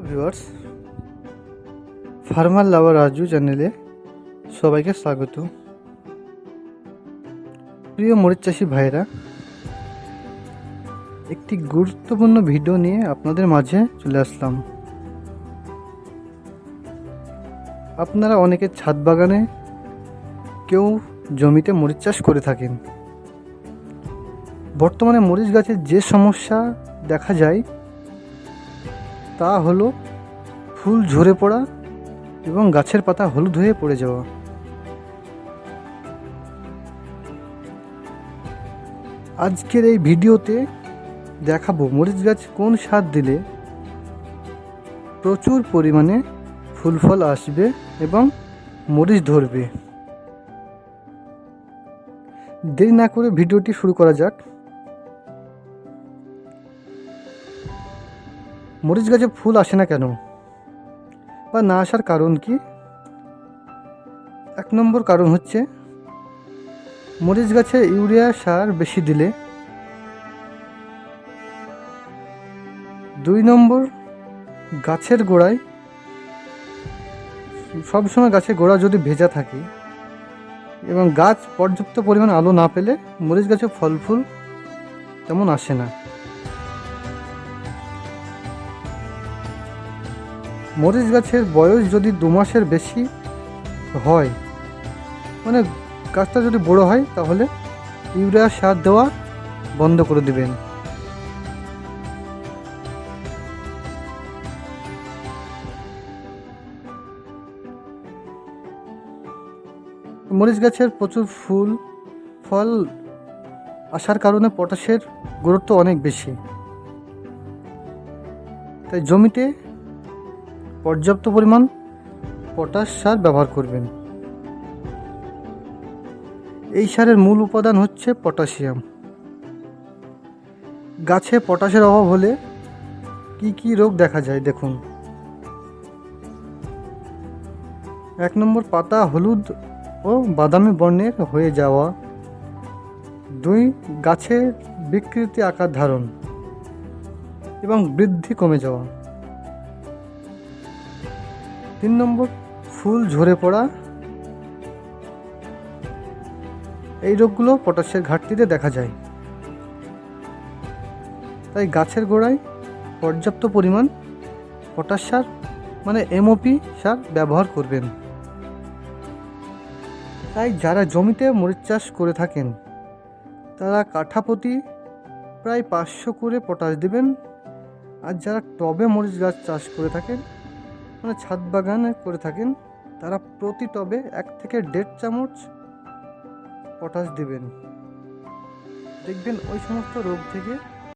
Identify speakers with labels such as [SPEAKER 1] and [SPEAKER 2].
[SPEAKER 1] Viewers, farmer লাভার রাজু চ্যানেলে সবাইকে স্বাগত। প্রিয় মরিচ চাষি ভাইরা, একটি গুরুত্বপূর্ণ ভিডিও নিয়ে আপনাদের মাঝে চলে আসলাম। আপনারা অনেকে ছাদ বাগানে, কেউ জমিতে মরিচ চাষ করে থাকেন। বর্তমানে মরিচ গাছের যে সমস্যা দেখা যায় তা হলো ফুল ঝরে পড়া এবং গাছের পাতা হলুদ হয়ে পড়ে যাওয়া। আজকের এই ভিডিওতে দেখাবো মরিচ গাছ কোন সার দিলে প্রচুর পরিমাণে ফুল ফল আসবে এবং মরিচ ধরবে। দেরি না করে ভিডিওটি শুরু করা যাক। মরিচ গাছে ফুল আসে না কেন বা না আসার কারণ কি? 1 নম্বর কারণ হচ্ছে মরিচ গাছে ইউরিয়া সার বেশি দিলে। 2 নম্বর, গাছের গোড়ায় সবসময় গাছের গোড়া যদি ভেজা থাকে এবং গাছ পর্যাপ্ত পরিমাণ আলো না পেলে মরিচ গাছে ফল ফুল তেমন আসে না। মরিচ গাছের বয়স যদি 2 মাসের বেশি হয়, মানে গাছটা যদি বড় হয়, তাহলে ইউরিয়া সার দেওয়া বন্ধ করে দিবেন। মরিচ গাছের প্রচুর ফুল ফল আসার কারণে পটাশের গুরুত্ব অনেক বেশি, তাই জমিতে পর্যাপ্ত পরিমাণ পটাশ সার ব্যবহার করবেন। এই সারের মূল উপাদান হচ্ছে পটাশিয়াম। গাছে পটাশের অভাব হলে কি কি রোগ দেখা যায় দেখুন। 1 নম্বর, পাতা হলুদ ও বাদামি বর্ণের হয়ে যাওয়া। 2, গাছের বিকৃতি আকার ধারণ এবং বৃদ্ধি কমে যাওয়া। 3 নম্বর, ফুল ঝরে পড়া। এই রোগগুলো পটাশের ঘাটতিতে দেখা যায়, তাই গাছের গোড়ায় পর্যাপ্ত পরিমাণ পটাশ সার মানে এমওপি সার ব্যবহার করবেন। তাই যারা জমিতে মরিচ চাষ করে থাকেন তারা কাঠা প্রতি প্রায় 500 করে পটাশ দেবেন। আর যারা টবে মরিচ গাছ চাষ করে থাকেন, মানে ছাদ বাগানে করে থাকেন, তারা প্রতি টবে 1 থেকে 1.5 চামচ পটাশ দেবেন। দেখবেন ওই সমস্ত রোগ থেকে